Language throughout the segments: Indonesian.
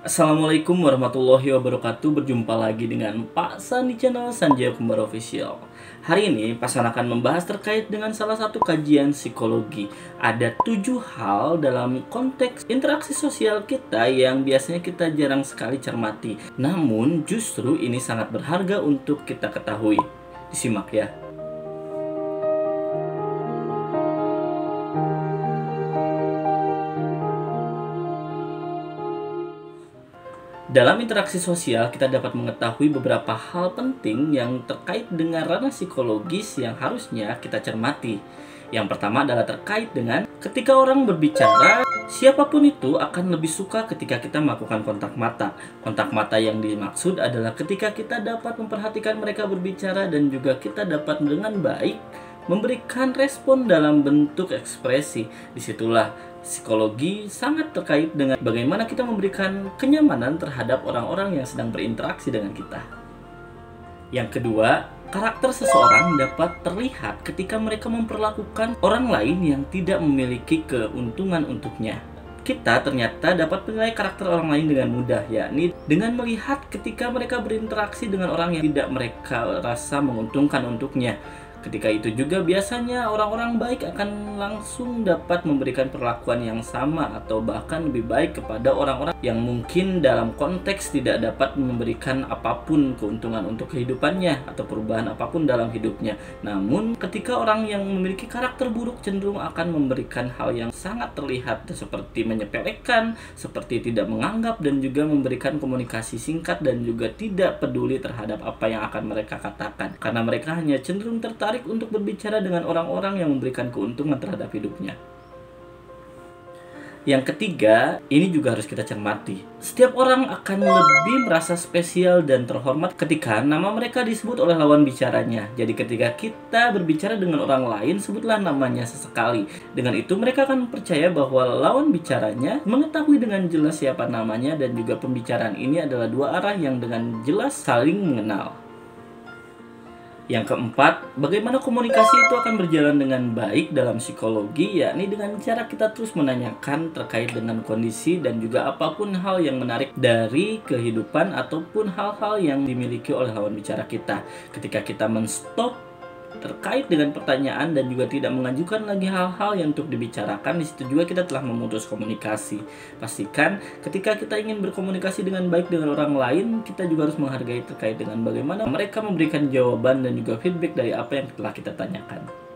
Assalamualaikum warahmatullahi wabarakatuh. Berjumpa lagi dengan Pak San di channel Sanjaya Kembar Official. Hari ini Pak San akan membahas terkait dengan salah satu kajian psikologi. Ada 7 hal dalam konteks interaksi sosial kita yang biasanya kita jarang sekali cermati, namun justru ini sangat berharga untuk kita ketahui. Disimak ya. Dalam interaksi sosial, kita dapat mengetahui beberapa hal penting yang terkait dengan ranah psikologis yang harusnya kita cermati. Yang pertama adalah terkait dengan ketika orang berbicara, siapapun itu akan lebih suka ketika kita melakukan kontak mata. Kontak mata yang dimaksud adalah ketika kita dapat memperhatikan mereka berbicara dan juga kita dapat dengan baik memberikan respon dalam bentuk ekspresi. Disitulah psikologi sangat terkait dengan bagaimana kita memberikan kenyamanan terhadap orang-orang yang sedang berinteraksi dengan kita. Yang kedua, karakter seseorang dapat terlihat ketika mereka memperlakukan orang lain yang tidak memiliki keuntungan untuknya. Kita ternyata dapat menilai karakter orang lain dengan mudah, yakni dengan melihat ketika mereka berinteraksi dengan orang yang tidak mereka rasa menguntungkan untuknya. Ketika itu juga biasanya orang-orang baik akan langsung dapat memberikan perlakuan yang sama atau bahkan lebih baik kepada orang-orang yang mungkin dalam konteks tidak dapat memberikan apapun keuntungan untuk kehidupannya atau perubahan apapun dalam hidupnya. Namun ketika orang yang memiliki karakter buruk cenderung akan memberikan hal yang sangat terlihat seperti menyepelekan, seperti tidak menganggap dan juga memberikan komunikasi singkat dan juga tidak peduli terhadap apa yang akan mereka katakan. Karena mereka hanya cenderung tertarik untuk berbicara dengan orang-orang yang memberikan keuntungan terhadap hidupnya. Yang ketiga, ini juga harus kita cermati. Setiap orang akan lebih merasa spesial dan terhormat ketika nama mereka disebut oleh lawan bicaranya. Jadi ketika kita berbicara dengan orang lain, sebutlah namanya sesekali. Dengan itu mereka akan percaya bahwa lawan bicaranya mengetahui dengan jelas siapa namanya dan juga pembicaraan ini adalah dua arah yang dengan jelas saling mengenal. Yang keempat, bagaimana komunikasi itu akan berjalan dengan baik dalam psikologi, yakni dengan cara kita terus menanyakan terkait dengan kondisi dan juga apapun hal yang menarik dari kehidupan ataupun hal-hal yang dimiliki oleh lawan bicara kita. Ketika kita men-stop terkait dengan pertanyaan dan juga tidak mengajukan lagi hal-hal yang untuk dibicarakan, di situ juga kita telah memutus komunikasi. Pastikan ketika kita ingin berkomunikasi dengan baik dengan orang lain, kita juga harus menghargai terkait dengan bagaimana mereka memberikan jawaban dan juga feedback dari apa yang telah kita tanyakan.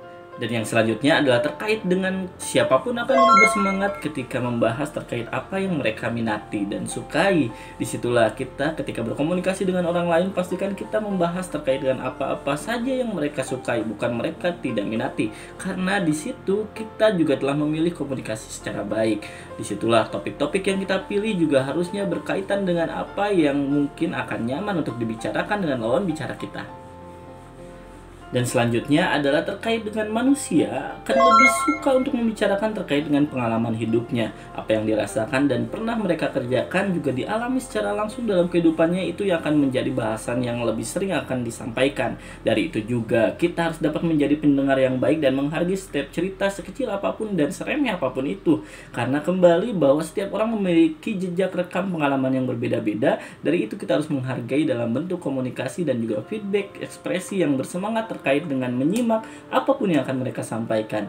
Dan yang selanjutnya adalah terkait dengan siapapun akan lebih bersemangat ketika membahas terkait apa yang mereka minati dan sukai. Disitulah kita ketika berkomunikasi dengan orang lain, pastikan kita membahas terkait dengan apa-apa saja yang mereka sukai, bukan mereka tidak minati. Karena disitu kita juga telah memilih komunikasi secara baik. Disitulah topik-topik yang kita pilih juga harusnya berkaitan dengan apa yang mungkin akan nyaman untuk dibicarakan dengan lawan bicara kita. Dan selanjutnya adalah terkait dengan manusia akan lebih suka untuk membicarakan terkait dengan pengalaman hidupnya. Apa yang dirasakan dan pernah mereka kerjakan juga dialami secara langsung dalam kehidupannya, itu yang akan menjadi bahasan yang lebih sering akan disampaikan. Dari itu juga kita harus dapat menjadi pendengar yang baik dan menghargai setiap cerita sekecil apapun dan seremeh apapun itu. Karena kembali bahwa setiap orang memiliki jejak rekam pengalaman yang berbeda-beda. Dari itu kita harus menghargai dalam bentuk komunikasi dan juga feedback ekspresi yang bersemangat terkait dengan menyimak apapun yang akan mereka sampaikan.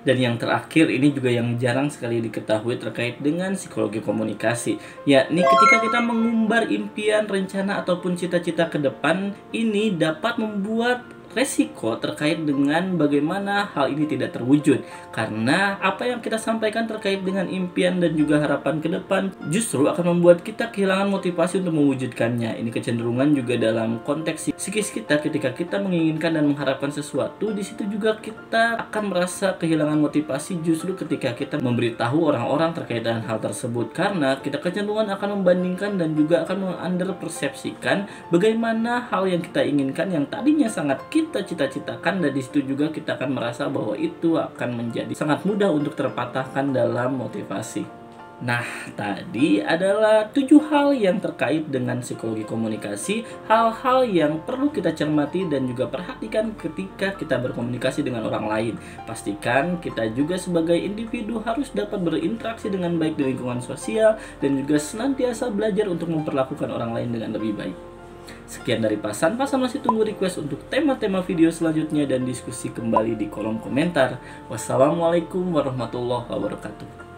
Dan yang terakhir, ini juga yang jarang sekali diketahui terkait dengan psikologi komunikasi, yakni ketika kita mengumbar impian, rencana ataupun cita-cita ke depan, ini dapat membuat resiko terkait dengan bagaimana hal ini tidak terwujud. Karena apa yang kita sampaikan terkait dengan impian dan juga harapan ke depan justru akan membuat kita kehilangan motivasi untuk mewujudkannya. Ini kecenderungan juga dalam konteks psikis kita ketika kita menginginkan dan mengharapkan sesuatu. Di situ juga kita akan merasa kehilangan motivasi justru ketika kita memberitahu orang-orang terkait dengan hal tersebut. Karena kita kecenderungan akan membandingkan dan juga akan mengunderpersepsikan bagaimana hal yang kita inginkan yang tadinya sangat kita cita-citakan, dan disitu juga kita akan merasa bahwa itu akan menjadi sangat mudah untuk terpatahkan dalam motivasi. Nah, tadi adalah 7 hal yang terkait dengan psikologi komunikasi, hal-hal yang perlu kita cermati dan juga perhatikan ketika kita berkomunikasi dengan orang lain. Pastikan kita juga sebagai individu harus dapat berinteraksi dengan baik di lingkungan sosial dan juga senantiasa belajar untuk memperlakukan orang lain dengan lebih baik. Sekian dari Pasan masih tunggu request untuk tema-tema video selanjutnya dan diskusi kembali di kolom komentar. Wassalamualaikum warahmatullahi wabarakatuh.